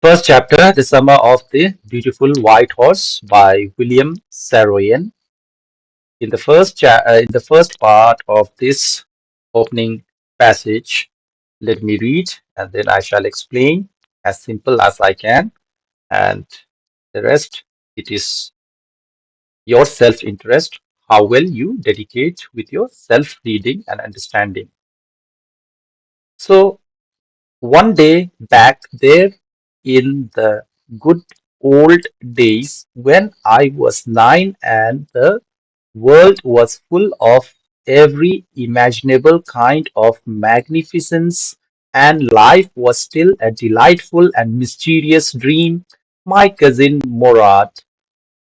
First chapter, The Summer of the Beautiful White Horse by William Saroyan. In the first part of this opening passage, let me read and then I shall explain as simple as I can, and the rest it is your self-interest, how well you dedicate with your self-reading and understanding. So one day back there in the good old days when I was 9 and the world was full of every imaginable kind of magnificence and life was still a delightful and mysterious dream, my cousin Morad,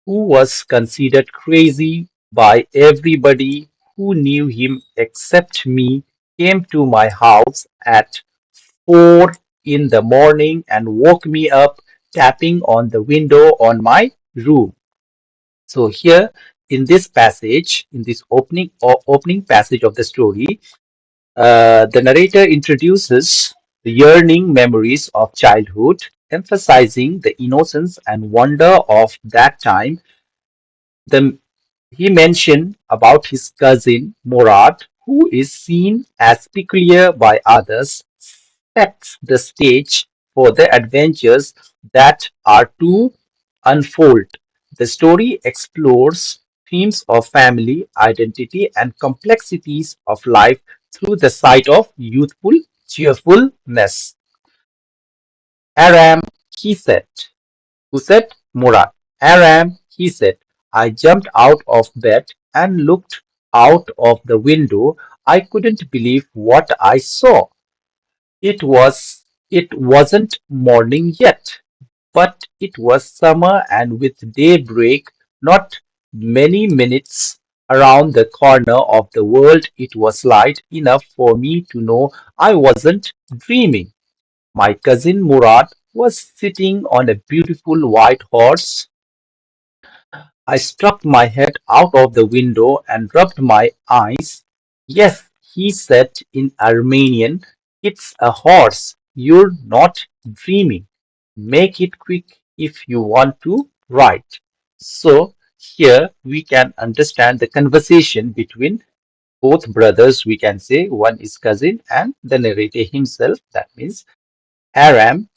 who was considered crazy by everybody who knew him except me, came to my house at 4 in the morning and woke me up tapping on the window on my room. So here in this passage, in this opening passage of the story, the narrator introduces the yearning memories of childhood, emphasizing the innocence and wonder of that time. The He mentioned about his cousin Murad, who is seen as peculiar by others, sets the stage for the adventures that are to unfold. The story explores themes of family, identity, and complexities of life through the sight of youthful cheerfulness. Aram, he said. Who said? Murad. Aram, he said. I jumped out of bed and looked out of the window. I couldn't believe what I saw. It wasn't morning yet, but it was summer and with daybreak not many minutes around the corner of the world it was light enough for me to know I wasn't dreaming. My cousin Murad was sitting on a beautiful white horse. I stuck my head out of the window and rubbed my eyes. Yes, he said in Armenian, it's a horse. You're not dreaming. Make it quick if you want to write. So here we can understand the conversation between both brothers. We can say one is cousin and the narrator himself. That means Aram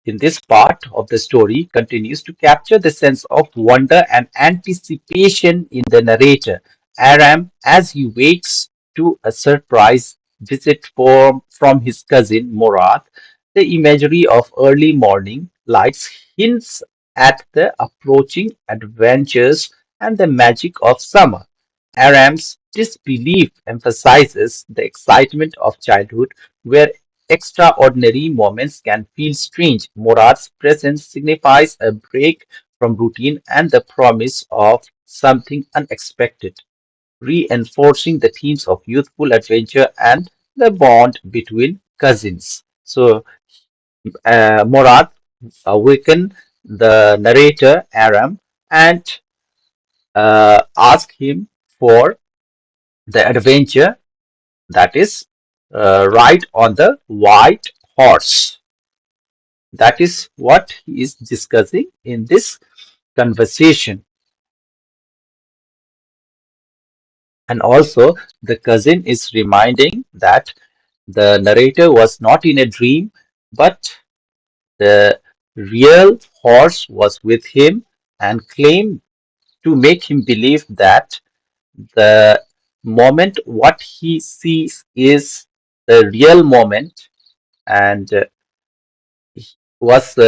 in this part of the story continues to capture the sense of wonder and anticipation in the narrator, Aram, as he waits to a surprise visit from his cousin Murad. The imagery of early morning lights hints at the approaching adventures and the magic of summer. Aram's disbelief emphasizes the excitement of childhood, where extraordinary moments can feel strange. Murad's presence signifies a break from routine and the promise of something unexpected, reinforcing the themes of youthful adventure and the bond between cousins. So, Murad awakened the narrator Aram and asked him for the adventure, that is, ride on the white horse. That is what he is discussing in this conversation. And also, the cousin is reminding that the narrator was not in a dream, but the real horse was with him and claimed to make him believe that the moment what he sees is the real moment, and he was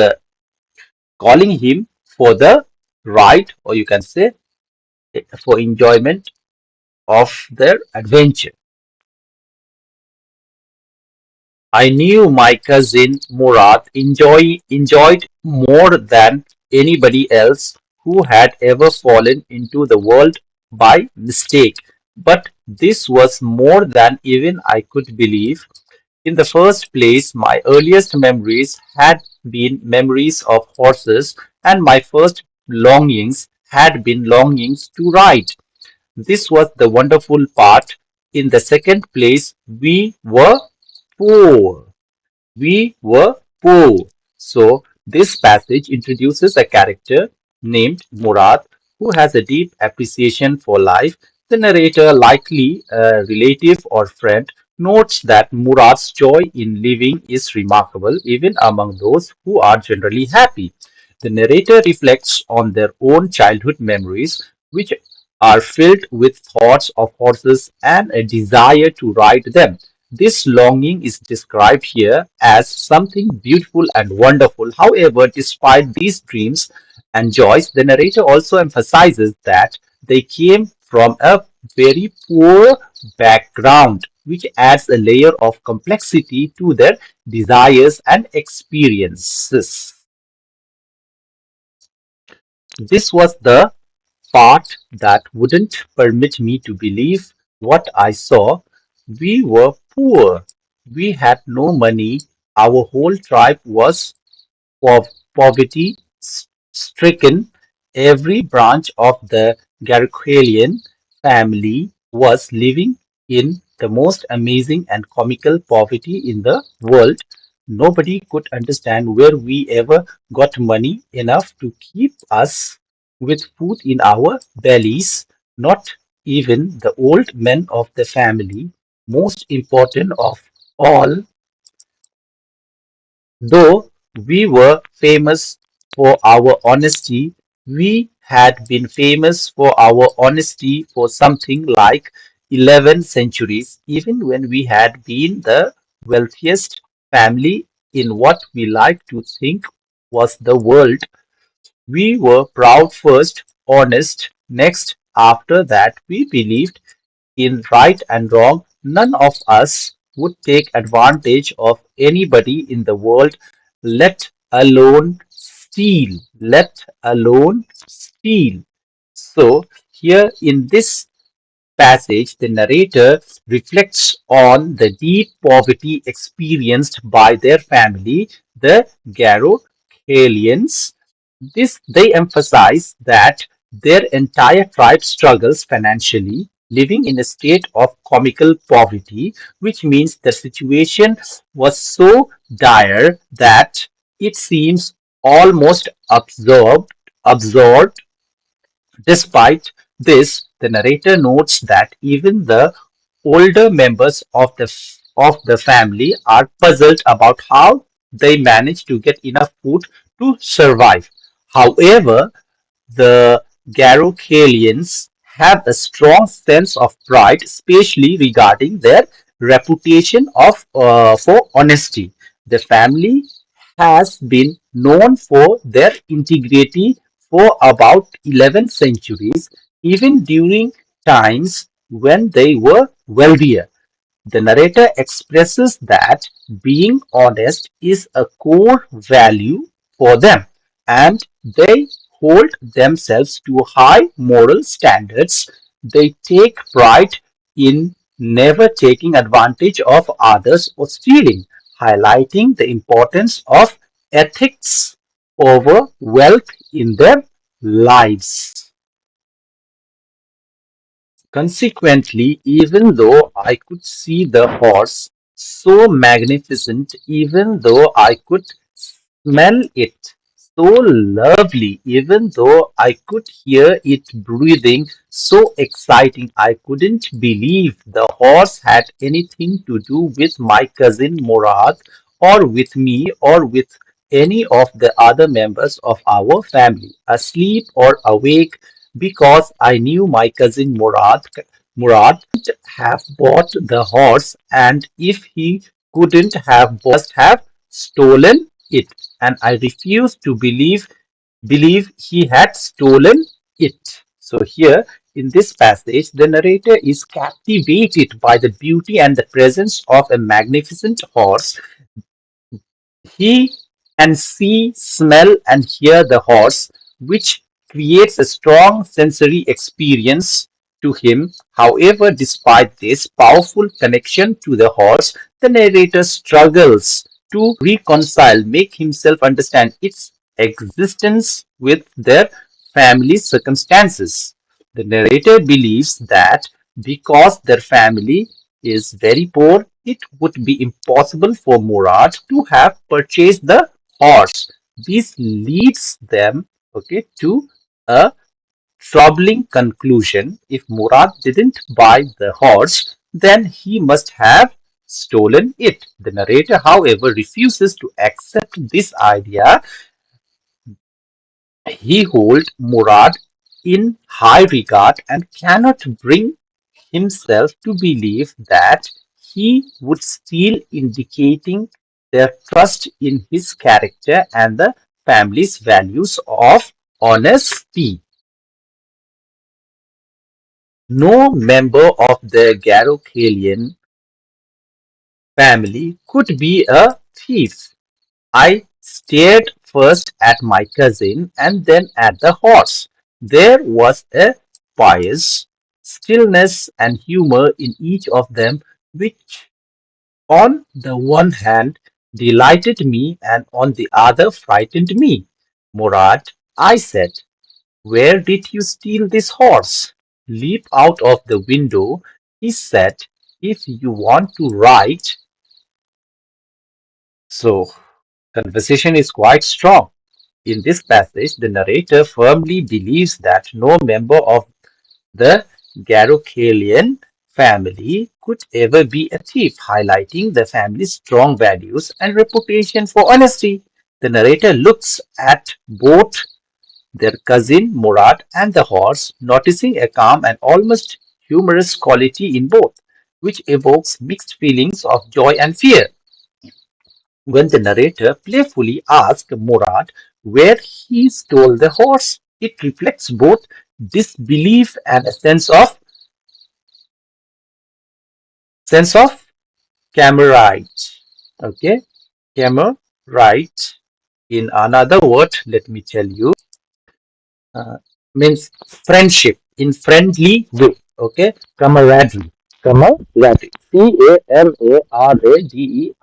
calling him for the ride, or you can say for enjoyment of their adventure. I knew my cousin Murad enjoyed more than anybody else who had ever fallen into the world by mistake. But this was more than even I could believe. In the first place, my earliest memories had been memories of horses, and my first longings had been longings to ride. This was the wonderful part. In the second place, we were poor. We were poor. So This passage introduces a character named Murad who has a deep appreciation for life. The narrator, likely a relative or friend, notes that Murad's joy in living is remarkable even among those who are generally happy. The narrator reflects on their own childhood memories, which are filled with thoughts of horses and a desire to ride them. This longing is described here as something beautiful and wonderful. However, despite these dreams and joys, the narrator also emphasizes that they came from a very poor background, which adds a layer of complexity to their desires and experiences. This was the part that wouldn't permit me to believe what I saw. We were poor. We had no money. Our whole tribe was poverty stricken. Every branch of the Garquelian family was living in the most amazing and comical poverty in the world. Nobody could understand where we ever got money enough to keep us with food in our bellies, not even the old men of the family. Most important of all, though we were famous for our honesty, we had been famous for our honesty for something like 11 centuries, even when we had been the wealthiest family in what we like to think was the world. We were proud first, honest next. After that, we believed in right and wrong. None of us would take advantage of anybody in the world, let alone steal. Let alone steal. So, here in this passage, the narrator reflects on the deep poverty experienced by their family, the Garocalians. They emphasize that their entire tribe struggles financially, living in a state of comical poverty, which means the situation was so dire that it seems almost absurd. Despite this, the narrator notes that even the older members of the family are puzzled about how they manage to get enough food to survive. However, the Garocalians have a strong sense of pride, especially regarding their reputation for honesty. The family has been known for their integrity for about 11 centuries, even during times when they were wealthier. The narrator expresses that being honest is a core value for them, and they hold themselves to high moral standards. They take pride in never taking advantage of others or stealing, highlighting the importance of ethics over wealth in their lives. Consequently, even though I could see the horse so magnificent, even though I could smell it so lovely, even though I could hear it breathing so exciting, I couldn't believe the horse had anything to do with my cousin Murad or with me or with any of the other members of our family, asleep or awake, because I knew my cousin Murad have bought the horse, and if he couldn't have must have stolen it, and I refuse to believe he had stolen it. So here in this passage, the narrator is captivated by the beauty and the presence of a magnificent horse. He can see, smell, and hear the horse, which creates a strong sensory experience to him. However, despite this powerful connection to the horse, the narrator struggles to reconcile, make himself understand its existence with their family circumstances. The narrator believes that because their family is very poor, it would be impossible for Murad to have purchased the horse. This leads them, okay, to a troubling conclusion. If Murad didn't buy the horse, then he must have stolen it. The narrator, however, refuses to accept this idea. He holds Murad in high regard and cannot bring himself to believe that he would steal, indicating their trust in his character and the family's values of honesty. No member of the Garokalian family could be a thief. I stared first at my cousin and then at the horse. There was a pious stillness and humor in each of them, which on the one hand delighted me and on the other frightened me. Murad, I said, where did you steal this horse? Leap out of the window, he said, if you want to ride. So, conversation is quite strong. In this passage, the narrator firmly believes that no member of the Garokalian family could ever be a thief, highlighting the family's strong values and reputation for honesty. The narrator looks at both their cousin Murad and the horse, noticing a calm and almost humorous quality in both, which evokes mixed feelings of joy and fear. When the narrator playfully asks Murad where he stole the horse, it reflects both disbelief and a sense of camaraderie. Okay, camaraderie. In another word, let me tell you, uh, means friendship in friendly way. Okay, camaraderie. Camaraderie. Camaraderie.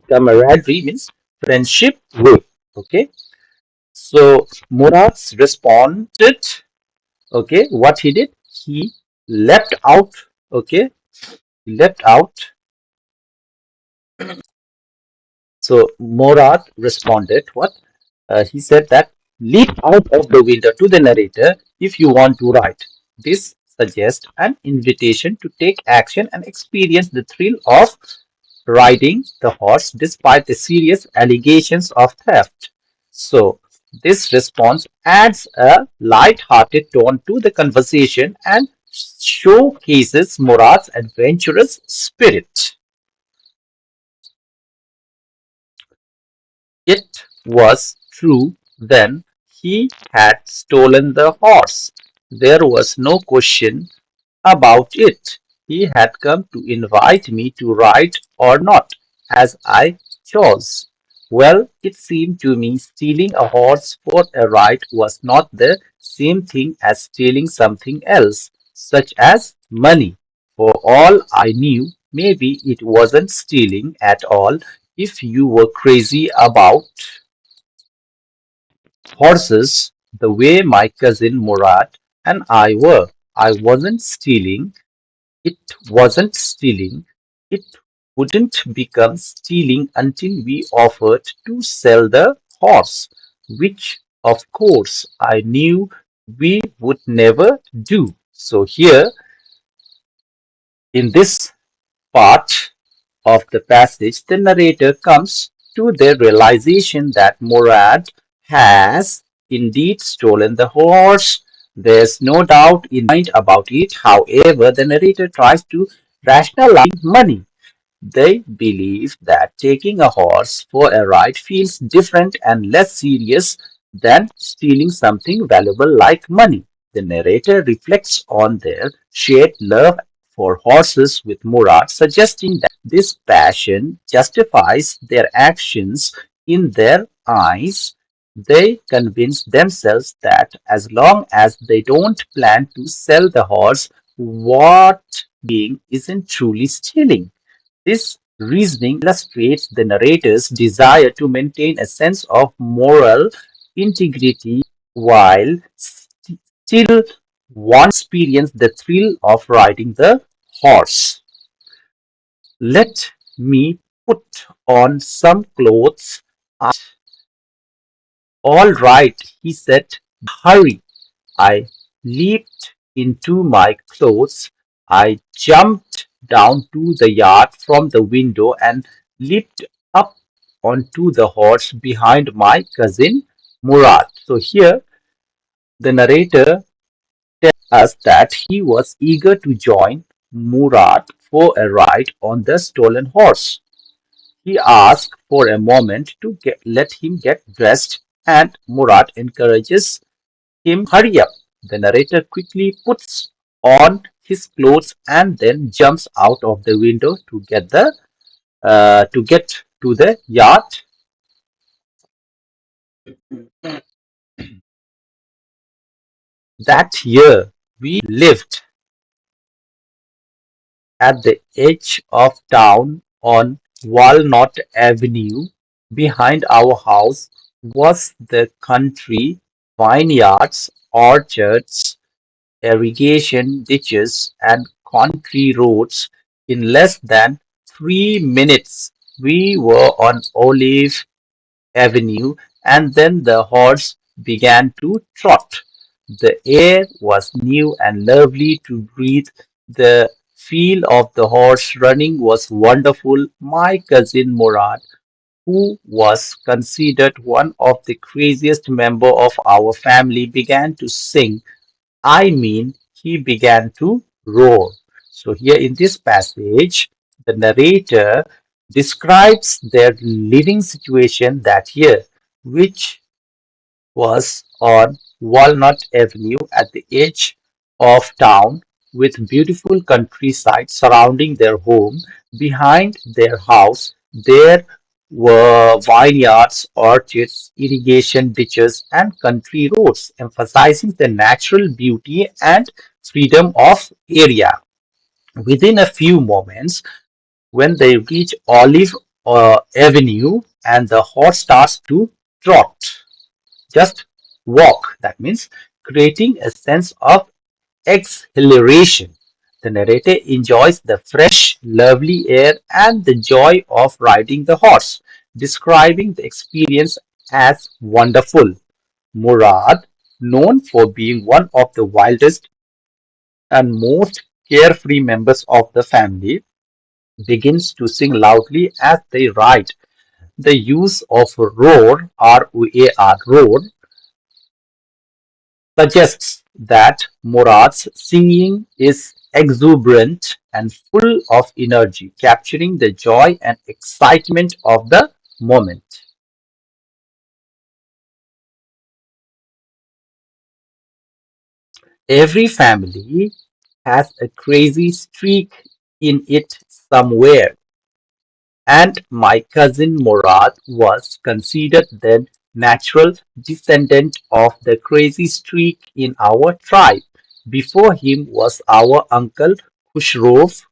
Camaraderie means friendship way. Okay. So Murad's responded, okay, what he did, he left out, okay, he left out. So Murad responded, what? He said that leap out of the window to the narrator if you want to write. This suggests an invitation to take action and experience the thrill of riding the horse despite the serious allegations of theft. So, this response adds a light-hearted tone to the conversation and showcases Murad's adventurous spirit. It was true then he had stolen the horse. There was no question about it. He had come to invite me to ride or not, as I chose. Well, it seemed to me stealing a horse for a ride was not the same thing as stealing something else, such as money. For all I knew, maybe it wasn't stealing at all if you were crazy about horses the way my cousin Murad and I were. I wasn't stealing. It wasn't stealing. It wouldn't become stealing until we offered to sell the horse, which of course I knew we would never do. So here in this part of the passage, the narrator comes to the realization that Murad has indeed stolen the horse. There's no doubt in mind about it. However, the narrator tries to rationalize money. They believe that taking a horse for a ride feels different and less serious than stealing something valuable like money. The narrator reflects on their shared love for horses with Murad, suggesting that this passion justifies their actions in their eyes. They convince themselves that as long as they don't plan to sell the horse, what being isn't truly stealing. This reasoning illustrates the narrator's desire to maintain a sense of moral integrity while still wanting to experience the thrill of riding the horse. Let me put on some clothes All right, he said, hurry. I leaped into my clothes. I jumped down to the yard from the window and leaped up onto the horse behind my cousin Murad. So here the narrator us that he was eager to join Murad for a ride on the stolen horse. He asked for a moment to let him get dressed, and Murad encourages him hurry up. The narrator quickly puts on his clothes and then jumps out of the window to get to the yard. That year we lived at the edge of town on Walnut Avenue. Behind our house was the country, vineyards, orchards, irrigation ditches, and country roads. In less than 3 minutes, we were on Olive Avenue, and then the horse began to trot. The air was new and lovely to breathe. The feel of the horse running was wonderful. My cousin Murad, who was considered one of the craziest members of our family, began to sing. I mean, he began to roar. So, here in this passage, the narrator describes their living situation that year, which was on Walnut Avenue at the edge of town with beautiful countryside surrounding their home. Behind their house, there were vineyards, orchards, irrigation ditches, and country roads, emphasizing the natural beauty and freedom of area. Within a few moments, when they reach Olive Avenue and the horse starts to trot, just walk, that means creating a sense of exhilaration. The narrator enjoys the fresh, lovely air and the joy of riding the horse, describing the experience as wonderful. Murad, known for being one of the wildest and most carefree members of the family, begins to sing loudly as they ride. The use of roar, R-O-A-R, roar, suggests that Murad's singing is exuberant and full of energy, capturing the joy and excitement of the moment. Every family has a crazy streak in it somewhere, and my cousin Murad was considered the natural descendant of the crazy streak in our tribe. Before him was our uncle Khushrov,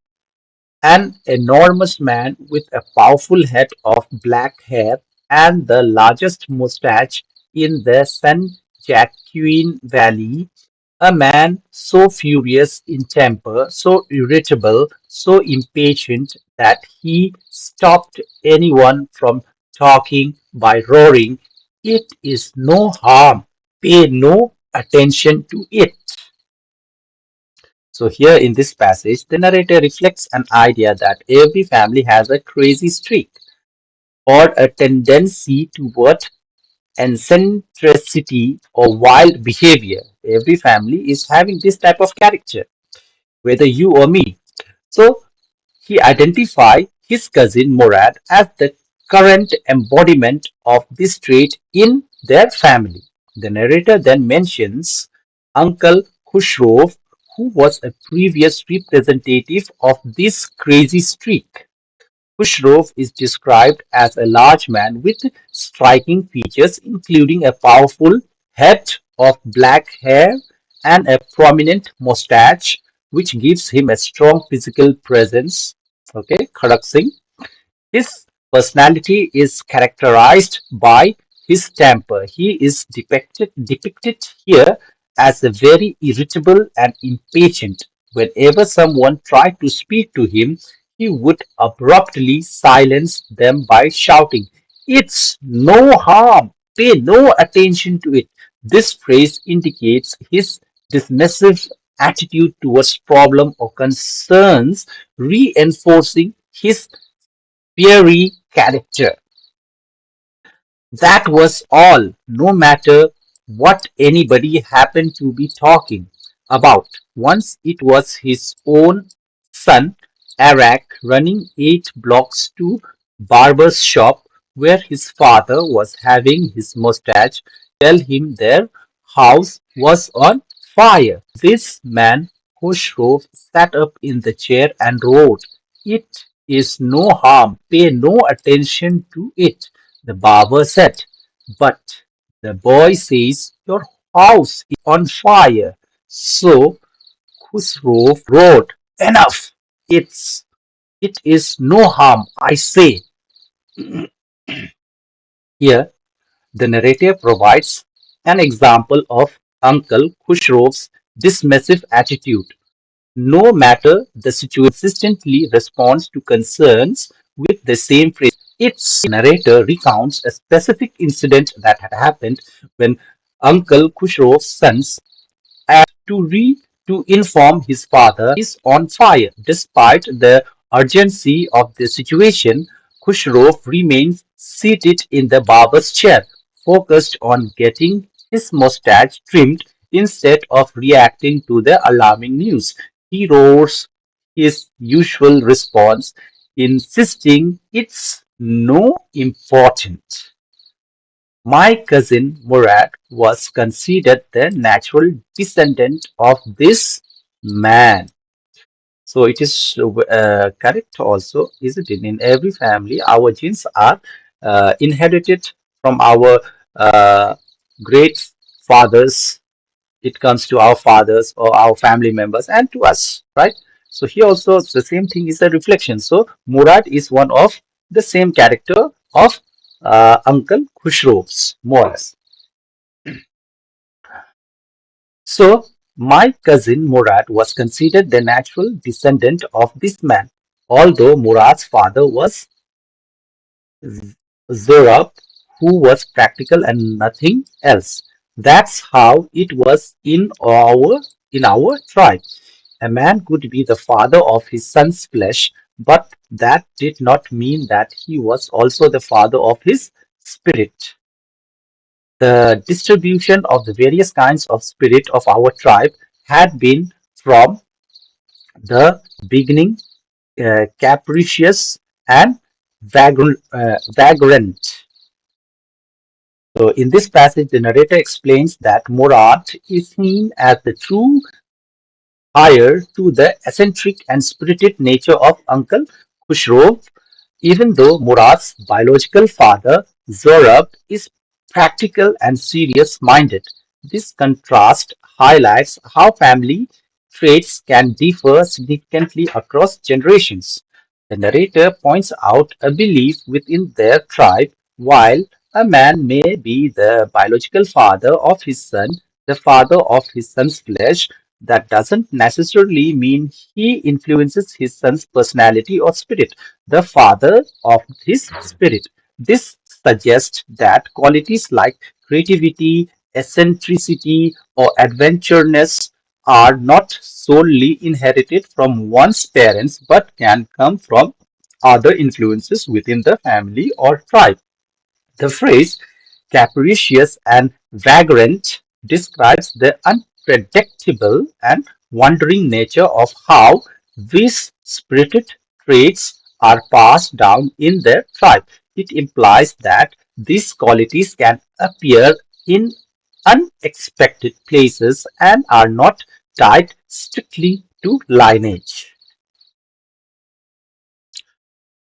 an enormous man with a powerful head of black hair and the largest mustache in the San Joaquin Valley, a man so furious in temper, so irritable, so impatient that he stopped anyone from talking by roaring, "It is no harm, pay no attention to it." So, here in this passage, the narrator reflects an idea that every family has a crazy streak or a tendency toward eccentricity or wild behavior. Every family is having this type of character, whether you or me. So, he identified his cousin Murad as the current embodiment of this trait in their family. The narrator then mentions Uncle Khushrov, who was a previous representative of this crazy streak. Khushrov is described as a large man with striking features, including a powerful head of black hair and a prominent mustache, which gives him a strong physical presence. Okay, Khadak Singh. His personality is characterized by his temper. He is depicted here as a very irritable and impatient. Whenever someone tried to speak to him, he would abruptly silence them by shouting, "It's no harm. pay no attention to it. This phrase indicates his dismissive attitude towards problem or concerns, reinforcing his fiery character. That was all, no matter what anybody happened to be talking about. Once it was his own son, Arak, running 8 blocks to barber's shop where his father was having his mustache, tell him their house was on fire. This man, Khosrow, sat up in the chair and roared, "It is no harm, pay no attention to it," the barber said. "But the boy says your house is on fire." So Khusro roared, "Enough! It is no harm, I say." Here, the narrator provides an example of Uncle Khusro's dismissive attitude. No matter the situation, consistently responds to concerns with the same phrase. Its narrator recounts a specific incident that had happened when Uncle Khusro's sons to re to inform his father is on fire. Despite the urgency of the situation, Khusro remains seated in the barber's chair, focused on getting his mustache trimmed instead of reacting to the alarming news. He roars his usual response, insisting it's no important. My cousin Murad was considered the natural descendant of this man. So it is correct also, isn't it? In every family, our genes are inherited from our uh, great fathers. It comes to our fathers or our family members and to us, right? So here also the same thing is a reflection. So Murad is one of the same character of Uncle Khushrov's, more or less. So my cousin Murad was considered the natural descendant of this man, although Murad's father was Zorab, who was practical and nothing else. That's how it was in our tribe. A man could be the father of his son's flesh, but that did not mean that he was also the father of his spirit. The distribution of the various kinds of spirit of our tribe had been from the beginning capricious and vagrant. So, in this passage, the narrator explains that Murad is seen as the true heir to the eccentric and spirited nature of Uncle Khusro, even though Murad's biological father, Zorab, is practical and serious minded. This contrast highlights how family traits can differ significantly across generations. The narrator points out a belief within their tribe while a man may be the biological father of his son, the father of his son's flesh, that doesn't necessarily mean he influences his son's personality or spirit, the father of his spirit. This suggests that qualities like creativity, eccentricity, or adventureness are not solely inherited from one's parents but can come from other influences within the family or tribe. The phrase capricious and vagrant describes the unpredictable and wandering nature of how these spirited traits are passed down in their tribe. It implies that these qualities can appear in unexpected places and are not tied strictly to lineage.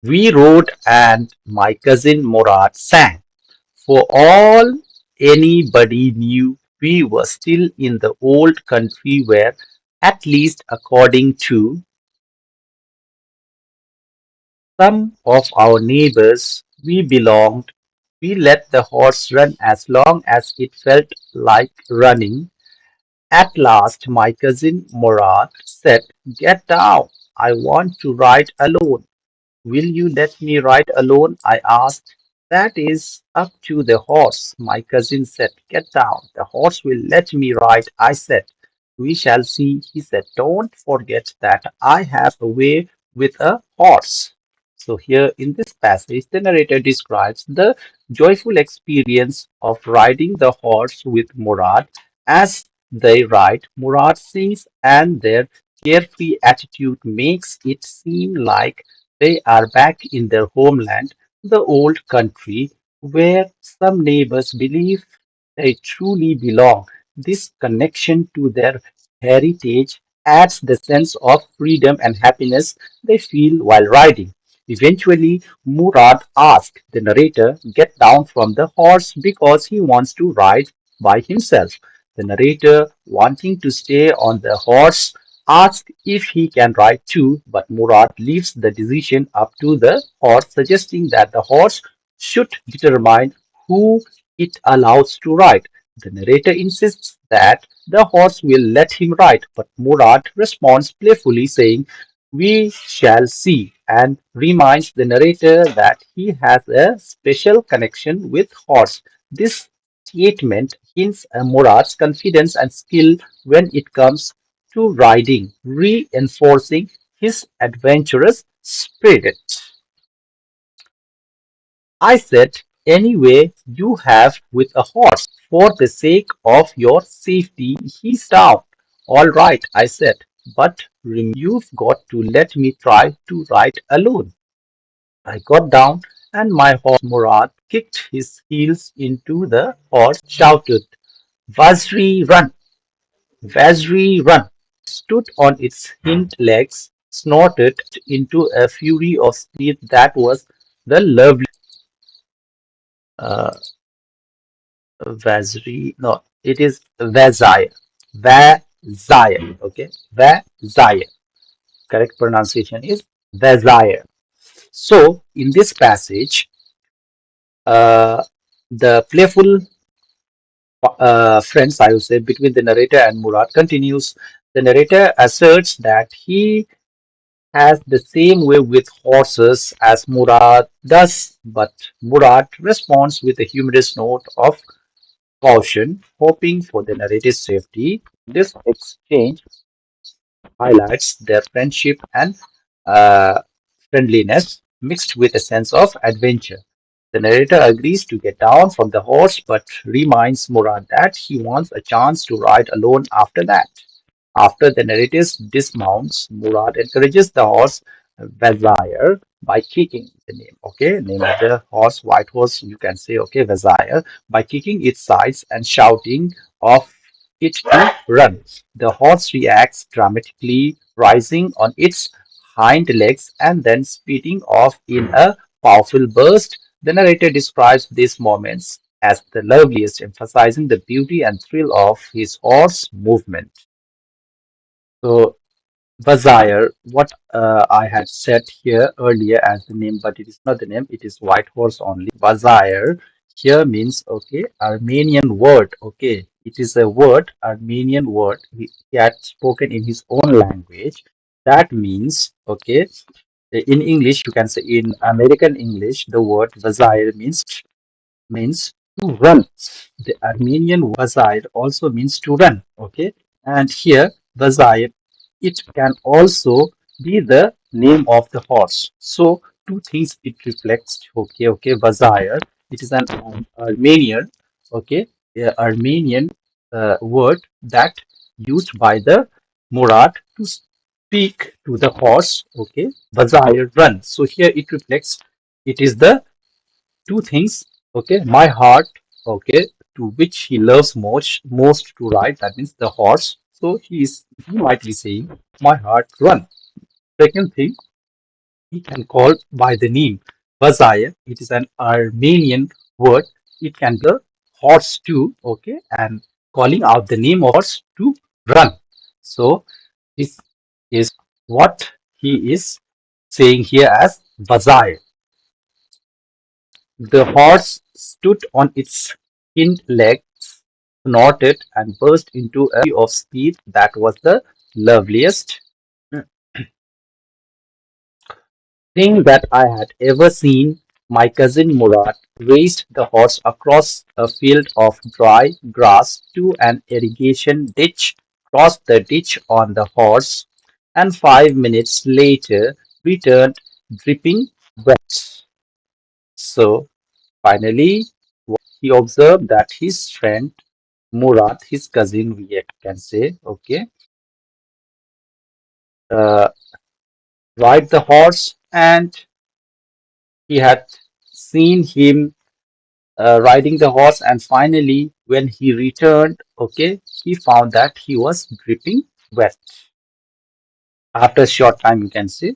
We rode and my cousin Murad sang. For all anybody knew, we were still in the old country where, at least according to some of our neighbors we belonged, we let the horse run as long as it felt like running. At last, my cousin Murad said, "Get down, I want to ride alone." "Will you let me ride alone?" I asked. That is up to the horse, my cousin said. Get down. The horse will let me ride, I said. We shall see, he said. Don't forget that I have a way with a horse. So, here in this passage, the narrator describes the joyful experience of riding the horse with Murad. As they ride, Murad sings, and their carefree attitude makes it seem like they are back in their homeland, the old country, where some neighbors believe they truly belong. This connection to their heritage adds the sense of freedom and happiness they feel while riding. Eventually, Murad asks the narrator get down from the horse because he wants to ride by himself. The narrator, wanting to stay on the horse, asks if he can ride too, but Murad leaves the decision up to the horse, suggesting that the horse should determine who it allows to ride. The narrator insists that the horse will let him ride, but Murad responds playfully, saying, we shall see, and reminds the narrator that he has a special connection with horse. This statement hints at Murad's confidence and skill when it comes to riding, reinforcing his adventurous spirit. I said, any way you have with a horse, for the sake of your safety, he's down. All right, I said, but remember you've got to let me try to ride alone. I got down, and my horse Murad kicked his heels into the horse, shouted, Vazri, run! Vazri, run! Stood on its hind legs, snorted into a fury of speed that was the lovely. Uh, Vazri, no, it is Vazire. Vazire, okay? Vazire. Correct pronunciation is Vazire. So, in this passage, uh, the playful friends, I would say, between the narrator and Murad continues. The narrator asserts that he has the same way with horses as Murad does, but Murad responds with a humorous note of caution, hoping for the narrator's safety. This exchange highlights their friendship and uh, friendliness mixed with a sense of adventure. The narrator agrees to get down from the horse but reminds Murad that he wants a chance to ride alone after that. After the narrator dismounts, Murad encourages the horse Vazire by kicking the name. Okay, name of the horse, white horse, you can say, okay, Vazire, by kicking its sides and shouting of it to run. The horse reacts dramatically, rising on its hind legs and then speeding off in a powerful burst. The narrator describes these moments as the loveliest, emphasizing the beauty and thrill of his horse movement. So, Bazire, what I had said here earlier as the name, but it is not the name, it is white horse only. Bazire here means, okay, Armenian word, okay. It is a word, Armenian word, he had spoken in his own language. That means, okay, in English, you can say in American English, the word Bazire means to run. The Armenian Vazair also means to run. Okay, and here Vazair, it can also be the name of the horse. So two things it reflects. Okay, okay, Vazair. It is an Armenian. Okay, Armenian word that used by the Murad to speak to the horse. Okay, Vazair run. So here it reflects. It is the two things, okay, my heart, okay, to which he loves most to ride, that means the horse. So he might be saying my heart run. Second thing, he can call by the name Bazaya. It is an Armenian word. It can be a horse too, okay, and calling out the name of horse to run. So this is what he is saying here as Bazaya. The horse stood on its hind legs, snorted, and burst into a fury of speed that was the loveliest thing that I had ever seen. My cousin Murad raced the horse across a field of dry grass to an irrigation ditch, crossed the ditch on the horse, and 5 minutes later returned dripping wet. So finally, he observed that his friend Murad, his cousin, we can say, okay, uh, ride the horse, and he had seen him riding the horse, and finally when he returned, okay, he found that he was dripping wet. After a short time, you can say,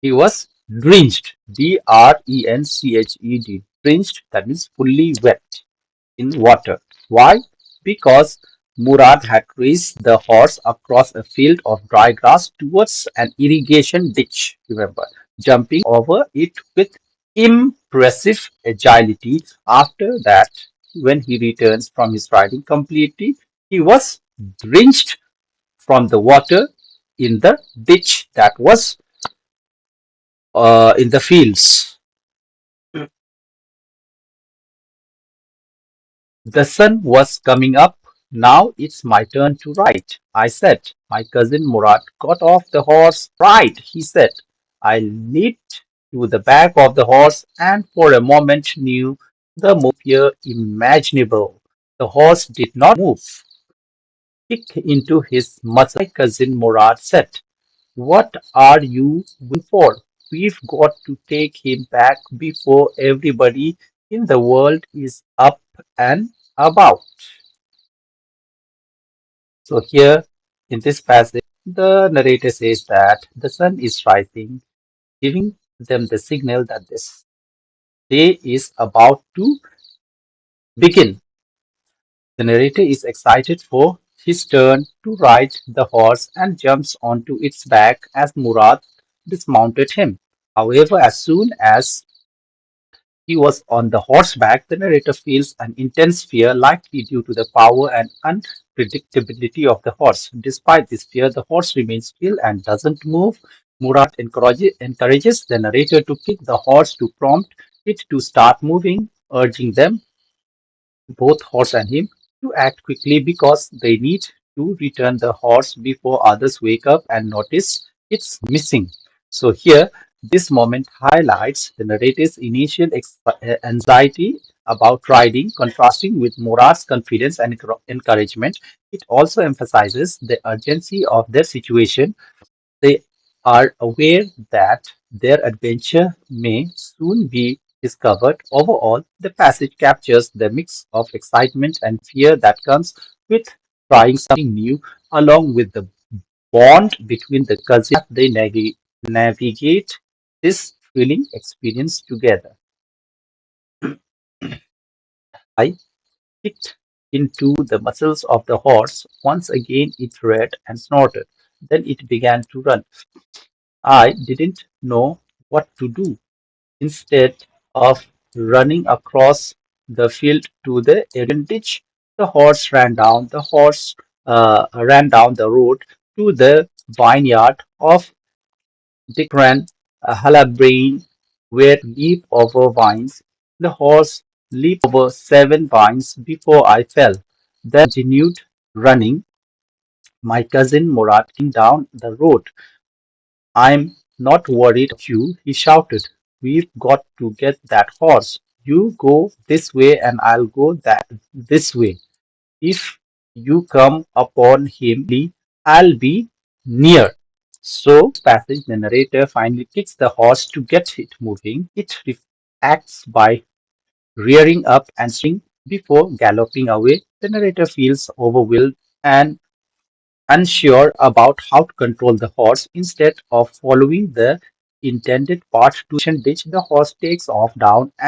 he was drenched, drenched, drenched, that means fully wet in water. Why? Because Murad had raced the horse across a field of dry grass towards an irrigation ditch, remember, jumping over it with impressive agility. After that, when he returns from his riding completely, he was drenched from the water in the ditch that was in the fields. The sun was coming up. Now it's my turn to ride, I said. My cousin Murad got off the horse. Ride, he said. I leaped to the back of the horse and for a moment knew the most fear imaginable. The horse did not move. Kick into his muscle. My cousin Murad said, what are you waiting for? We've got to take him back before everybody in the world is up and about. So, here in this passage, the narrator says that the sun is rising, giving them the signal that this day is about to begin. The narrator is excited for his turn to ride the horse and jumps onto its back as Murad dismounted him. However, as soon as he was on the horseback, the narrator feels an intense fear, likely due to the power and unpredictability of the horse. Despite this fear, the horse remains still and doesn't move. Murat encourages the narrator to kick the horse to prompt it to start moving, urging them, both horse and him, to act quickly because they need to return the horse before others wake up and notice it's missing. So here, this moment highlights the narrator's initial anxiety about riding, contrasting with Murad's confidence and encouragement. It also emphasizes the urgency of their situation. They are aware that their adventure may soon be discovered. Overall, the passage captures the mix of excitement and fear that comes with trying something new, along with the bond between the cousins as they navigate this thrilling experience together. I kicked into the muscles of the horse. Once again, it reared and snorted. Then it began to run. I didn't know what to do. Instead of running across the field to the irrigation ditch, the horse ran down the road to the vineyard of Dickran Halabrain, where leap over vines. The horse leaped over 7 vines before I fell. Then continued running. My cousin Murad came down the road. I'm not worried about you, he shouted. We've got to get that horse. You go this way and I'll go this way. If you come upon him, I'll be near. So, passage the narrator finally kicks the horse to get it moving. It acts by rearing up and swinging before galloping away. The narrator feels overwhelmed and unsure about how to control the horse. Instead of following the intended path to the ditch, the horse takes down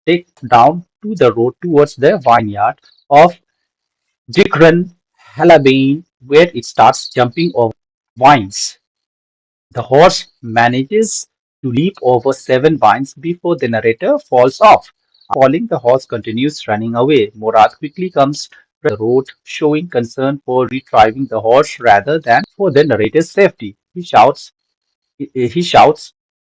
to the road towards the vineyard of Dikran Halabane, where it starts jumping over vines. The horse manages to leap over 7 vines before the narrator falls off. Falling, the horse continues running away. Murad quickly comes the road, showing concern for retrieving the horse rather than for the narrator's safety. He shouts,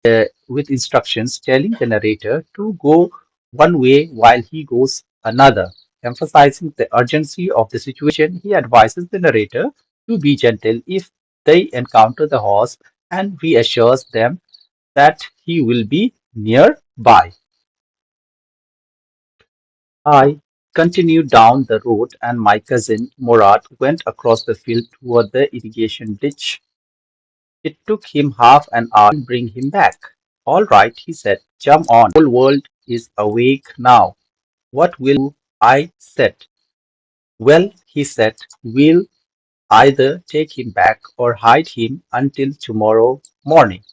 with instructions telling the narrator to go one way while he goes another. Emphasizing the urgency of the situation, he advises the narrator to be gentle if they encounter the horse and reassures them that he will be nearby. I continued down the road, and my cousin Murad went across the field toward the irrigation ditch. It took him half an hour to bring him back. All right, he said, jump on. The whole world is awake now. What will you do? I said. Well, he said, we'll either take him back or hide him until tomorrow morning.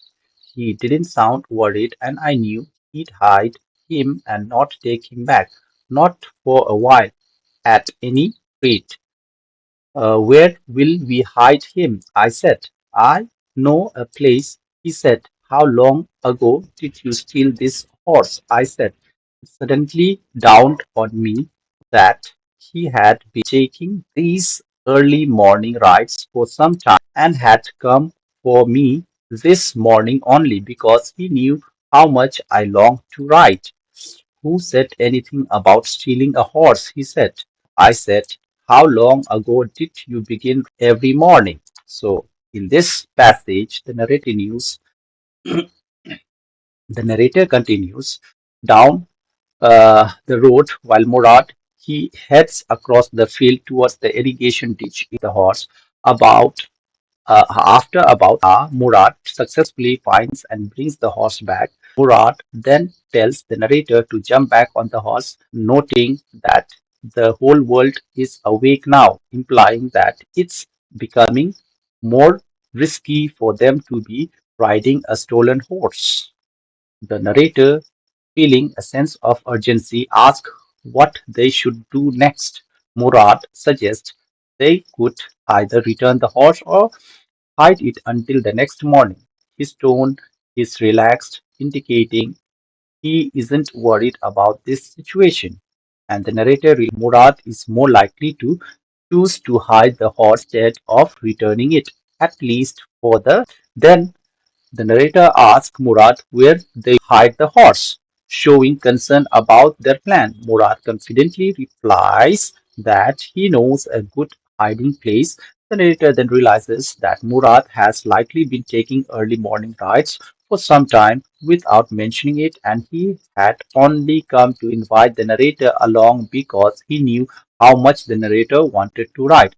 He didn't sound worried, and I knew he'd hide him and not take him back. Not for a while, at any rate. Where will we hide him? I said. I know a place. He said. How long ago did you steal this horse? I said. It suddenly dawned on me that he had been taking these early morning rides for some time and had come for me this morning only because he knew how much I longed to ride. Who said anything about stealing a horse? He said. I said, how long ago did you begin every morning? So, in this passage, the narrator continues down the road while Murad he heads across the field towards the irrigation ditch in the horse. About After about an hour, Murad successfully finds and brings the horse back. Murad then tells the narrator to jump back on the horse, noting that the whole world is awake now, implying that it's becoming more risky for them to be riding a stolen horse. The narrator, feeling a sense of urgency, asks what they should do next. Murad suggests they could either return the horse or hide it until the next morning. His tone is relaxed, indicating he isn't worried about this situation. And the narrator, Murad, is more likely to choose to hide the horse instead of returning it, at least for the then the narrator asks Murad where they hide the horse, showing concern about their plan. Murad confidently replies that he knows a good hiding place. The narrator then realizes that Murad has likely been taking early morning rides for some time without mentioning it, and he had only come to invite the narrator along because he knew how much the narrator wanted to ride.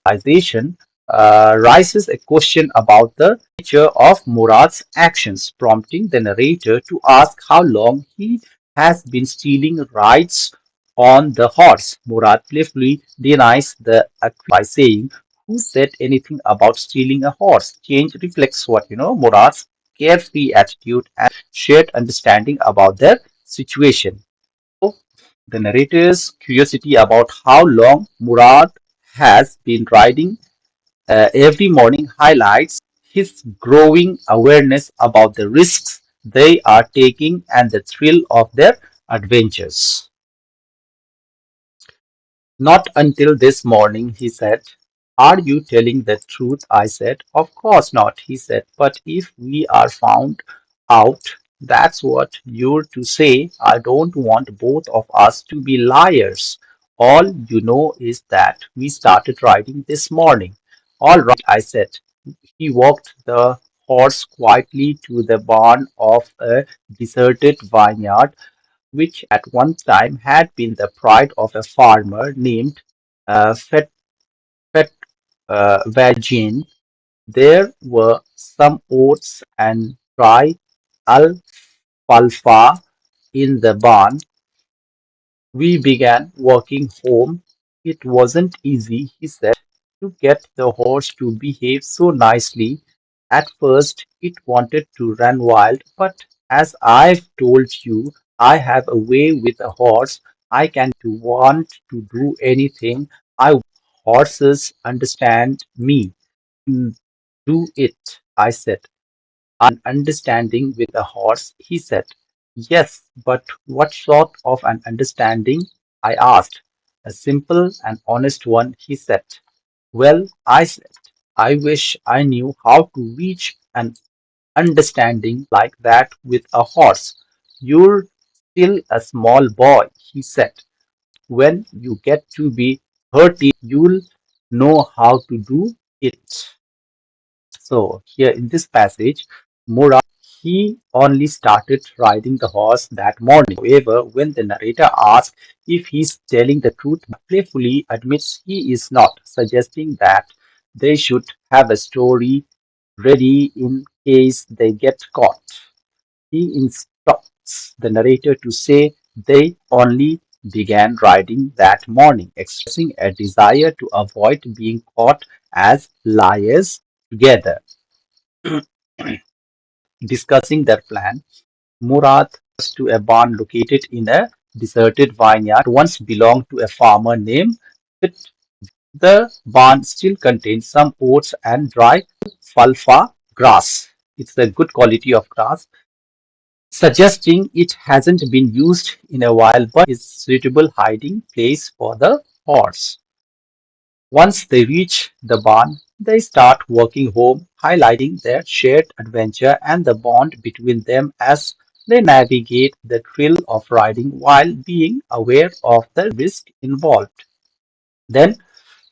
Realization raises a question about the nature of Murad's actions, prompting the narrator to ask how long he has been stealing rides on the horse. Murad playfully denies the accusation by saying, who said anything about stealing a horse? Change reflects Murad's carefree attitude and shared understanding about their situation. So, the narrator's curiosity about how long Murad has been riding every morning highlights his growing awareness about the risks they are taking and the thrill of their adventures. Not until this morning, he said. Are you telling the truth? I said. Of course not, he said. But if we are found out, that's what you're to say. I don't want both of us to be liars. All you know is that we started riding this morning. All right, I said. He walked the horse quietly to the barn of a deserted vineyard which at one time had been the pride of a farmer named Fet Vagin. There were some oats and dry alfalfa in the barn. We began walking home. It wasn't easy, he said, to get the horse to behave so nicely. At first, it wanted to run wild, but as I've told you, I have a way with a horse. I can to want to do anything I want. Horses understand me. "Mm, do it, I said. An understanding with a horse, he said. Yes, but what sort of an understanding? I asked. A simple and honest one, he said. Well, I said, I wish I knew how to reach an understanding like that with a horse. You're still a small boy, he said. When you get to be 30, you'll know how to do it. So, here in this passage, Murad, he only started riding the horse that morning. However, when the narrator asks if he's telling the truth, playfully admits he is not, suggesting that they should have a story ready in case they get caught. He instructs the narrator to say they only began riding that morning, expressing a desire to avoid being caught as liars together. Discussing their plan, Murad was to a barn located in a deserted vineyard once belonged to a farmer named Fit. The barn still contains some oats and dry alfalfa grass. It's a good quality of grass, suggesting it hasn't been used in a while but is suitable hiding place for the horse. Once they reach the barn, they start walking home, highlighting their shared adventure and the bond between them as they navigate the thrill of riding while being aware of the risk involved. Then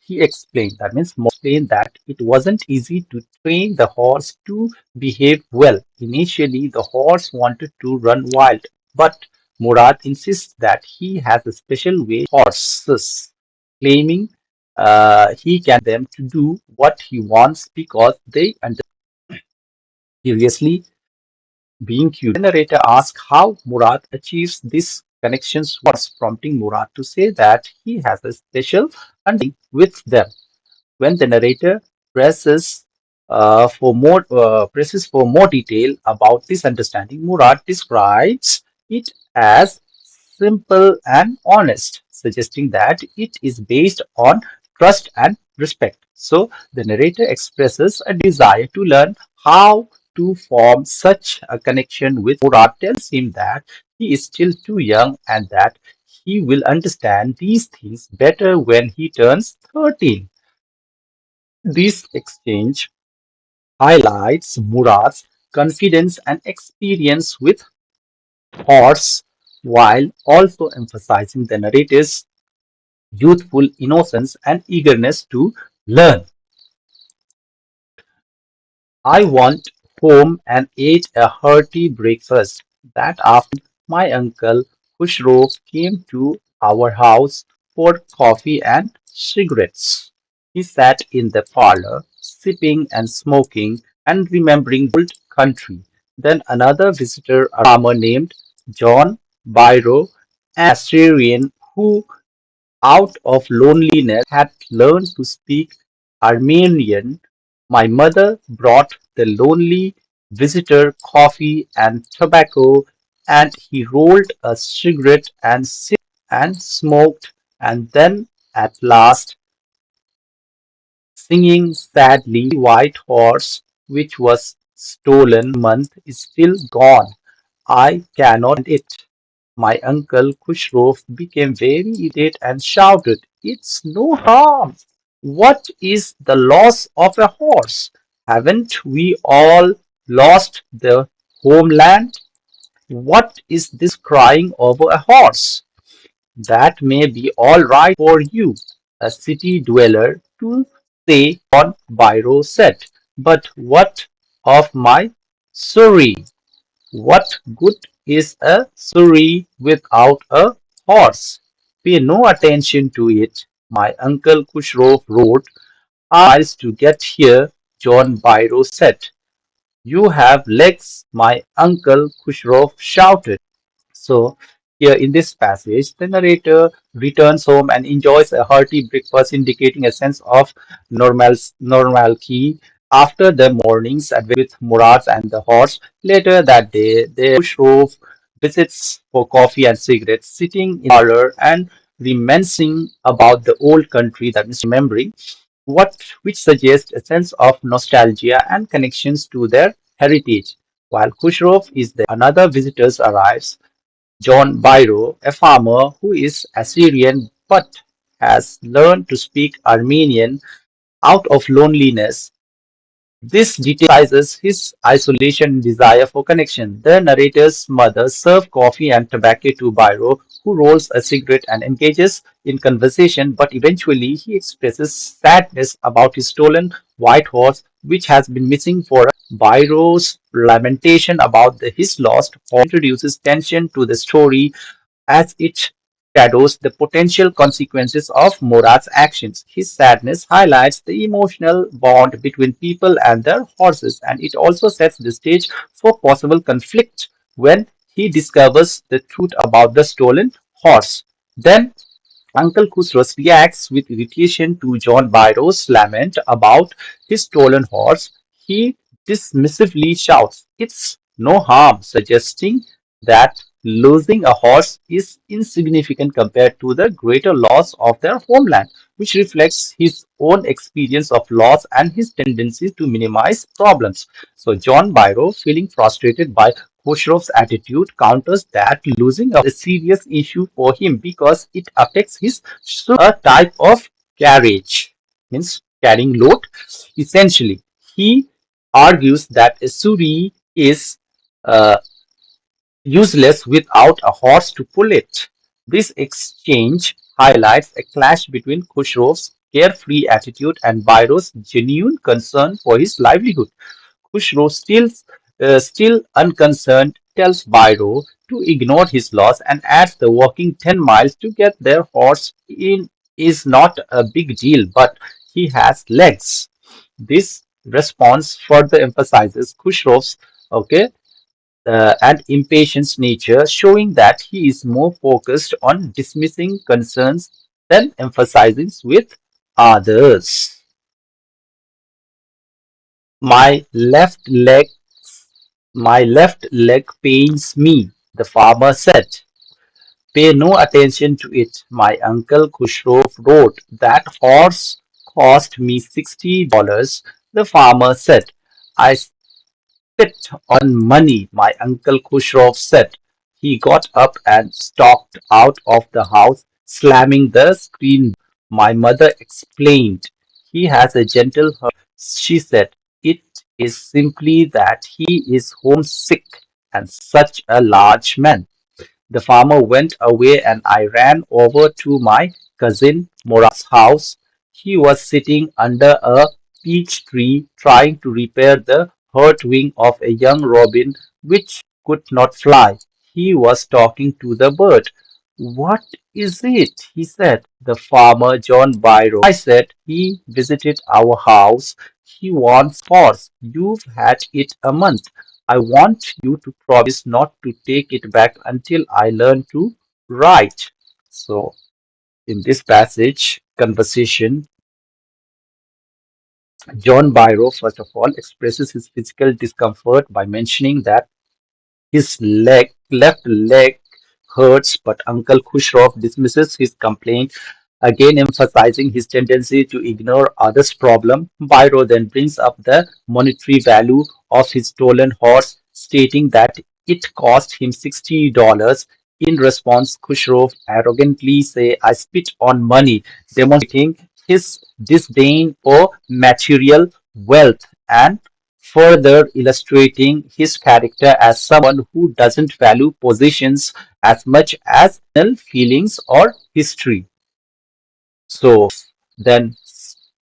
he explained, that means Mo explained that it wasn't easy to train the horse to behave well. Initially, the horse wanted to run wild, but Murad insists that he has a special way horses, claiming he can them to do what he wants because they understand. Curiously, being curious, the narrator asks how Murad achieves this connections was prompting Murad to say that he has a special understanding with them. When the narrator presses for more detail about this understanding, Murad describes it as simple and honest, suggesting that it is based on trust and respect. So the narrator expresses a desire to learn how to form such a connection with Murad, tells him that he is still too young and that he will understand these things better when he turns 13. This exchange highlights Murad's confidence and experience with horse while also emphasizing the narrator's youthful innocence and eagerness to learn. I went home and ate a hearty breakfast. That afternoon, my uncle Khushro came to our house for coffee and cigarettes. He sat in the parlor, sipping and smoking and remembering the old country. Then another visitor, a farmer named John Byro, an Assyrian who out of loneliness had learned to speak Armenian. My mother brought the lonely visitor coffee and tobacco, and he rolled a cigarette and sipped and smoked, and then at last, singing sadly, white horse, which was stolen month, is still gone. I cannot it. My uncle Khushrow became very irritated and shouted, "It's no harm. What is the loss of a horse? Haven't we all lost the homeland? What is this crying over a horse? That may be all right for you, a city dweller, to say," John Byro said. "But what of my Surrey? What good is a surrey without a horse? Pay no attention to it." My uncle Khushro wrote, "Miles to get here," John Byro said. "You have legs," my uncle Khushro shouted. So, here in this passage, the narrator returns home and enjoys a hearty breakfast, indicating a sense of normalcy after the morning's adventure with Murad and the horse. Later that day, the Bushrov visits for coffee and cigarettes, sitting in the parlor and reminiscing about the old country, that means remembering what which suggests a sense of nostalgia and connections to their heritage. While Khushrov is there, another visitor arrives, John Byro, a farmer who is Assyrian but has learned to speak Armenian out of loneliness. This details his isolation and desire for connection. The narrator's mother serves coffee and tobacco to Byro, who rolls a cigarette and engages in conversation, but eventually he expresses sadness about his stolen white horse, which has been missing for Byro's lamentation about his lost horse introduces tension to the story as it shadows the potential consequences of Murad's actions. His sadness highlights the emotional bond between people and their horses, and it also sets the stage for possible conflict when he discovers the truth about the stolen horse. Then Uncle Khusros reacts with irritation to John Byro's lament about his stolen horse. He dismissively shouts, "It's no harm," suggesting that losing a horse is insignificant compared to the greater loss of their homeland, which reflects his own experience of loss and his tendency to minimize problems. So John Byro, feeling frustrated by Khosrow's attitude, counters that losing a serious issue for him because it affects his a type of carriage, means carrying load. Essentially, he argues that a suri is uh, useless without a horse to pull it. This exchange highlights a clash between Khosrow's carefree attitude and Byro's genuine concern for his livelihood. Khusro, still unconcerned, tells Byro to ignore his loss and adds the walking 10 miles to get their horse in is not a big deal, but he has legs. This response further emphasizes Khusrov's okay, and impatient nature, showing that he is more focused on dismissing concerns than emphasizing with others. My left leg My left leg pains me, the farmer said. Pay no attention to it. My uncle Khusro wrote. That horse cost me $60, the farmer said. I spit on money, my uncle Khusro said. He got up and stalked out of the house, slamming the screen door. My mother explained. He has a gentle heart, she said. It is simply that he is homesick and such a large man. The farmer went away and I ran over to my cousin Murat's house. He was sitting under a peach tree trying to repair the hurt wing of a young robin which could not fly. He was talking to the bird. "What is it?" he said. The farmer, John Byro. I said, "He visited our house. He wants horse. You've had it a month. I want you to promise not to take it back until I learn to write." So, in this passage, conversation, John Byro, first of all, expresses his physical discomfort by mentioning that his left leg hurts, but Uncle Khushrov dismisses his complaint, again emphasizing his tendency to ignore others' problem. Byro then brings up the monetary value of his stolen horse, stating that it cost him $60. In response, Khushrov arrogantly say, "I spit on money," demonstrating his disdain for material wealth and further illustrating his character as someone who doesn't value possessions as much as personal feelings or history. So then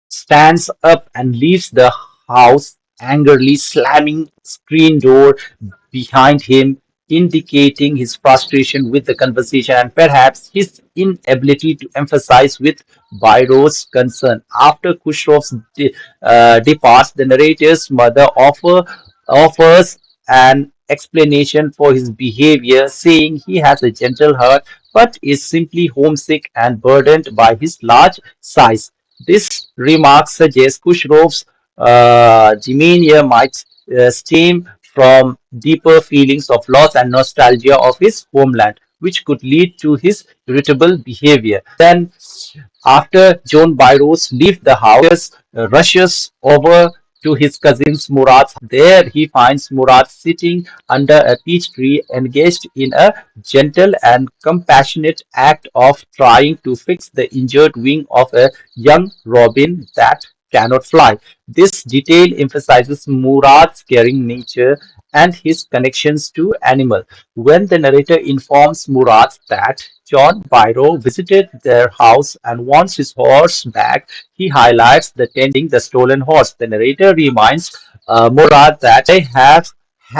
stands up and leaves the house angrily, slamming screen door behind him, indicating his frustration with the conversation and perhaps his inability to emphasize with Byro's concern. After departs, the narrator's mother offers an explanation for his behavior, saying he has a gentle heart but is simply homesick and burdened by his large size. This remark suggests Khusrov's demeanor might stem from deeper feelings of loss and nostalgia of his homeland, which could lead to his irritable behavior. Then, after John Byros leaves the house, rushes over to his cousin's Murad's. There he finds Murad sitting under a peach tree, engaged in a gentle and compassionate act of trying to fix the injured wing of a young robin that cannot fly. This detail emphasizes Murad's caring nature and his connections to animals. When the narrator informs Murad that John Byro visited their house and wants his horse back, he highlights the tending the stolen horse. The narrator reminds Murad that they have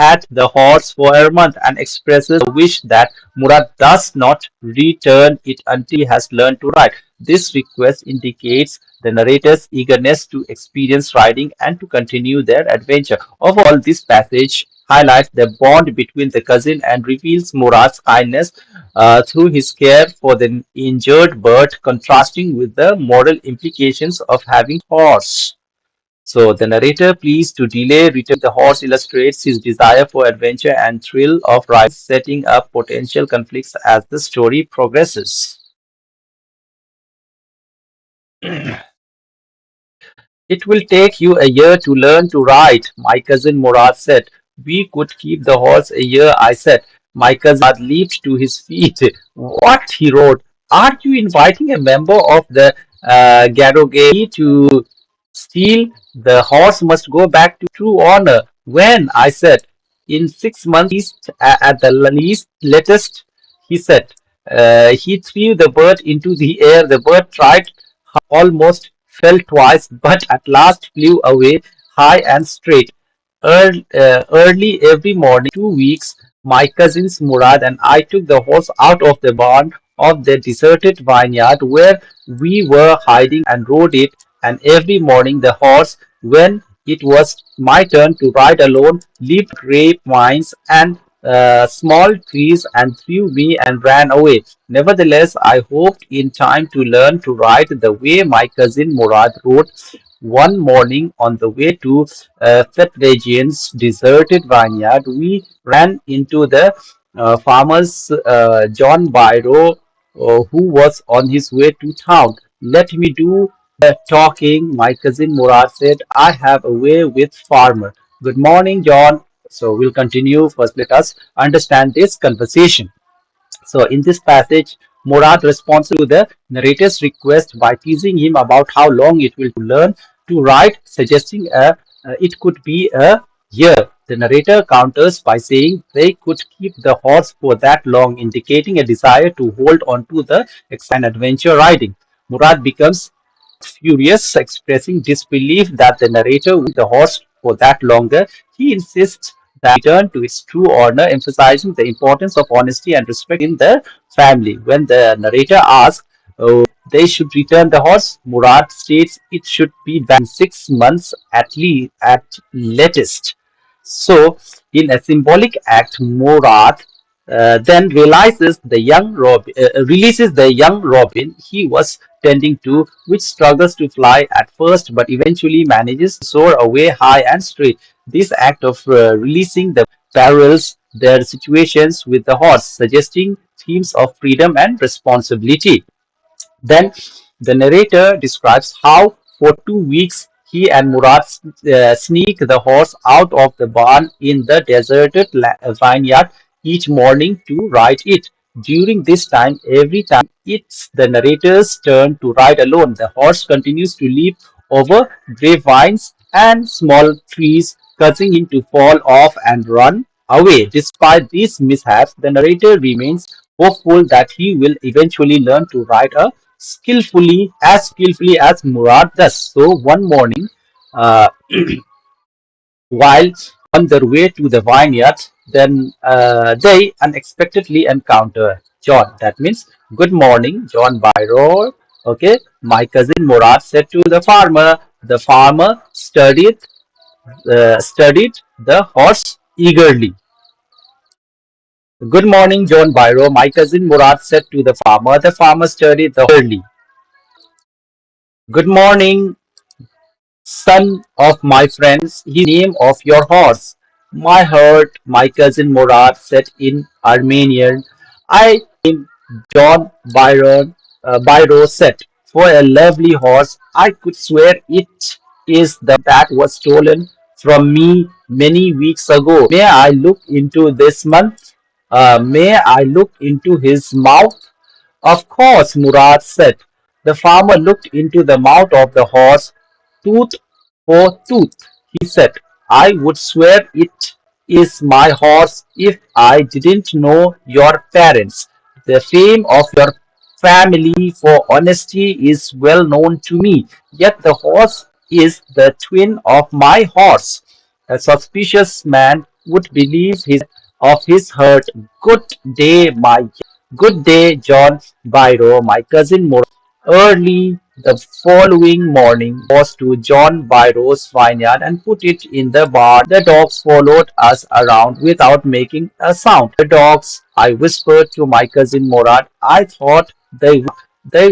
had the horse for a month and expresses a wish that Murad does not return it until he has learned to ride. This request indicates the narrator's eagerness to experience riding and to continue their adventure. Overall, this passage highlights the bond between the cousin and reveals Murad's kindness through his care for the injured bird, contrasting with the moral implications of having horse. So the narrator pleased to delay returning the horse illustrates his desire for adventure and thrill of riding, setting up potential conflicts as the story progresses. It will take you a year to learn to ride, my cousin Murad said. We could keep the horse a year, I said. My cousin Murad leaped to his feet. What? He roared. Are you inviting a member of the Garogay to steal? The horse must go back to true honor. When? I said. In 6 months, at the least, latest, he said. He threw the bird into the air. The bird tried almost fell twice, but at last flew away high and straight. Early every morning, 2 weeks, my cousins Murad and I took the horse out of the barn of the deserted vineyard where we were hiding and rode it. And every morning, the horse, when it was my turn to ride alone, leaped grapevines and small trees and threw me and ran away. Nevertheless, I hoped in time to learn to ride the way my cousin Murad rode. One morning on the way to Fetvegian's deserted vineyard, we ran into the farmer's John Byro, who was on his way to town. Let me do the talking, my cousin Murad said. I have a way with farmer. Good morning, John. So we'll continue. First, let us understand this conversation. So in this passage, Murad responds to the narrator's request by teasing him about how long it will learn to write, suggesting it could be a year. The narrator counters by saying they could keep the horse for that long, indicating a desire to hold on to the excitement and adventure riding. Murad becomes furious, expressing disbelief that the narrator would the horse for that longer. He insists that return to its true owner, emphasizing the importance of honesty and respect in the family. When the narrator asks they should return the horse, Murad states it should be back in 6 months at least at latest. So, in a symbolic act, Murad then releases the young robin he was tending to, which struggles to fly at first but eventually manages to soar away high and straight. This act of releasing the parallels their situations with the horse, suggesting themes of freedom and responsibility. Then the narrator describes how for 2 weeks he and Murad sneak the horse out of the barn in the deserted vineyard each morning to ride it. During this time, every time it's the narrator's turn to ride alone, the horse continues to leap over grapevines and small trees, causing him to fall off and run away. Despite these mishaps, the narrator remains hopeful that he will eventually learn to ride a skillfully as Murad does. So one morning, uh, while on their way to the vineyard, then they unexpectedly encounter John. That means, good morning, John Byro. Okay, my cousin Murad said to the farmer. The farmer studied the horse eagerly. Good morning, John Byro. My cousin Murad said to the farmer. The farmer studied the horse eagerly. Good morning, son of my friends, his name of your horse. My heart, my cousin Murad said in Armenian. I named John Byro said, for a lovely horse, I could swear it is the that was stolen from me many weeks ago. May I look into this month? May I look into his mouth? Of course, Murad said. The farmer looked into the mouth of the horse. tooth for tooth, he said. I would swear it is my horse if I didn't know your parents. The fame of your family for honesty is well known to me, yet the horse is the twin of my horse. A suspicious man would believe of his hurt. Good day, John Byro, my cousin Murad. Early the following morning was to John Byro's vineyard and put it in the barn. The dogs followed us around without making a sound. The dogs, I whispered to my cousin Murad. I thought they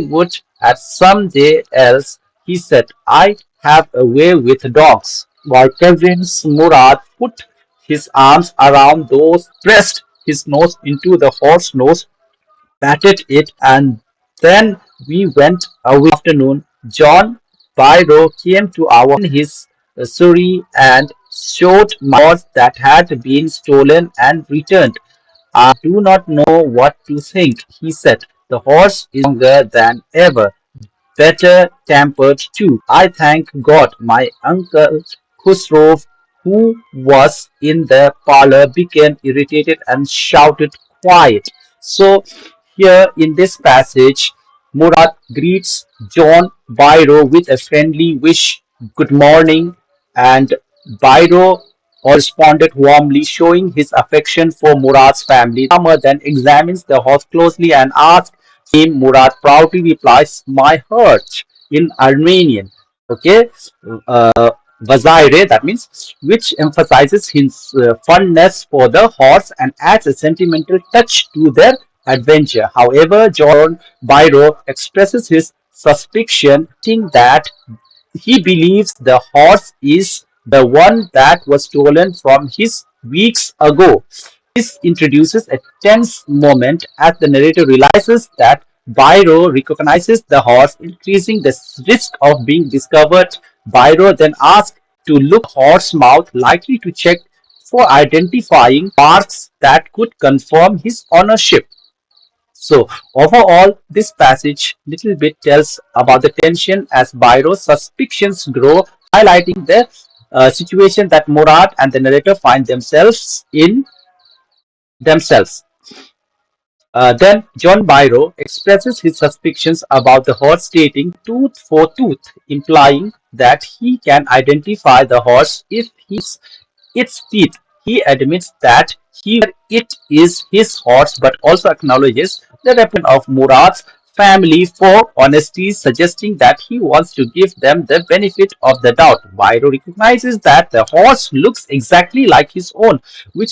would at some day else. He said, I have a way with dogs. My cousin Murad put his arms around those, pressed his nose into the horse's nose, patted it, and then we went away. Afternoon, John Byro came to our in his surrey and showed my horse that had been stolen and returned. I do not know what to think, he said. The horse is stronger than ever, better tempered too. I thank God my uncle Khusrov, who was in the parlor, became irritated and shouted, Quiet. So, here in this passage, Murad greets John Byro with a friendly wish, Good morning, and Byro responded warmly, showing his affection for Murad's family. The farmer then examines the horse closely and asks him. Murad proudly replies, My heart in Armenian. Okay, uh, Vazaire, that means, which emphasizes his fondness for the horse and adds a sentimental touch to their adventure. However, John Byro expresses his suspicion, thinking that he believes the horse is the one that was stolen from his weeks ago. This introduces a tense moment as the narrator realizes that Byro recognizes the horse, increasing the risk of being discovered. Byro then asks to look at the horse's mouth, likely to check for identifying marks that could confirm his ownership. So overall, this passage little bit tells about the tension as Byro's suspicions grow, highlighting the situation that Murad and the narrator find themselves. Then John Byro expresses his suspicions about the horse, stating tooth for tooth, implying that he can identify the horse if he its teeth. He admits that it is his horse, but also acknowledges the reputation of Murad's family for honesty, suggesting that he wants to give them the benefit of the doubt. Byro recognizes that the horse looks exactly like his own, which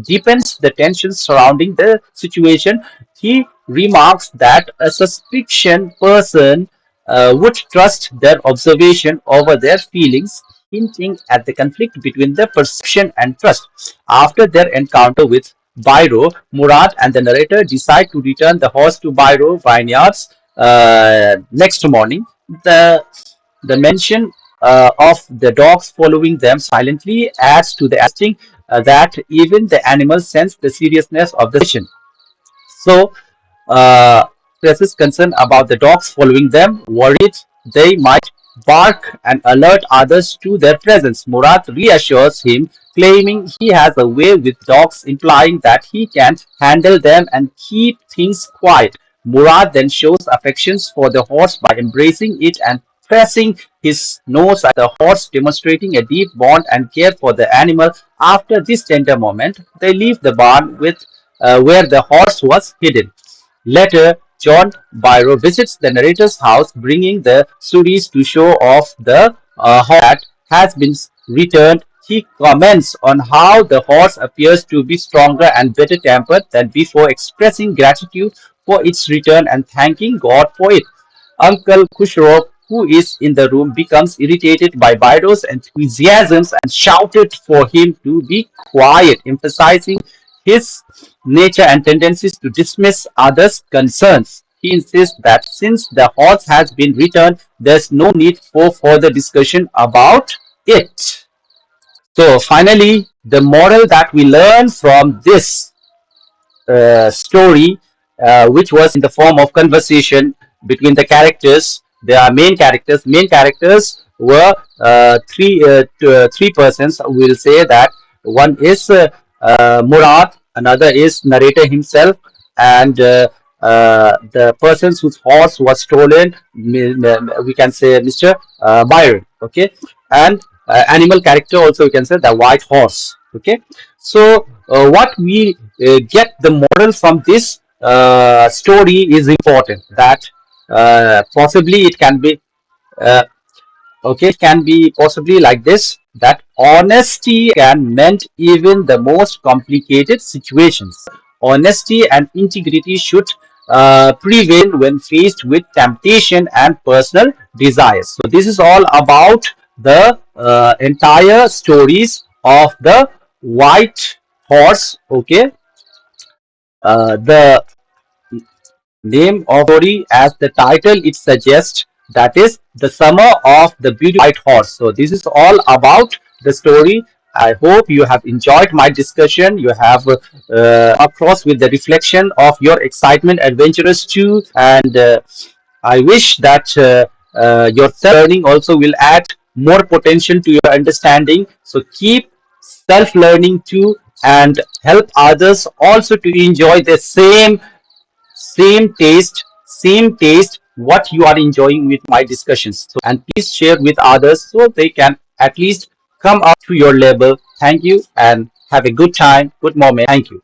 deepens the tension surrounding the situation. He remarks that a suspicious person would trust their observation over their feelings, hinting at the conflict between the perception and trust. After their encounter with Byro, Murad and the narrator decide to return the horse to Byro vineyards next morning. The mention of the dogs following them silently adds to the that even the animals sense the seriousness of the situation. So, uh, Press is concerned about the dogs following them, worried they might bark and alert others to their presence. Murad reassures him, claiming he has a way with dogs, implying that he can handle them and keep things quiet. Murad then shows affections for the horse by embracing it and pressing his nose at the horse, demonstrating a deep bond and care for the animal. After this tender moment, they leave the barn with where the horse was hidden. Later, John Byro visits the narrator's house, bringing the Suris to show off the horse that has been returned. He comments on how the horse appears to be stronger and better tempered than before, expressing gratitude for its return and thanking God for it. Uncle Khusro, who is in the room, becomes irritated by Byro's enthusiasms and shouted for him to be quiet, emphasizing his nature and tendencies to dismiss others' concerns. He insists that since the horse has been returned, there's no need for further discussion about it. So, finally, the moral that we learn from this story, which was in the form of conversation between the characters. There are main characters. Main characters were three persons. We'll say that one is Murad, another is narrator himself, and the persons whose horse was stolen, we can say Mr. Byron. Okay, and animal character also we can say the white horse. Okay, so what we get the moral from this story is important, that possibly it can be uh, okay, it can be possibly like this, that honesty can mend even the most complicated situations. Honesty and integrity should prevail when faced with temptation and personal desires. So this is all about the entire stories of the white horse. Okay, the name of story, as the title it suggests, that is the summer of the beautiful white horse. So this is all about the story. I hope you have enjoyed my discussion. You have across with the reflection of your excitement, adventurous too, and I wish that your self-learning also will add more potential to your understanding. So keep self-learning too, and help others also to enjoy the same taste what you are enjoying with my discussions. So and please share with others so they can at least come up to your level. Thank you and have a good time, good moment. Thank you.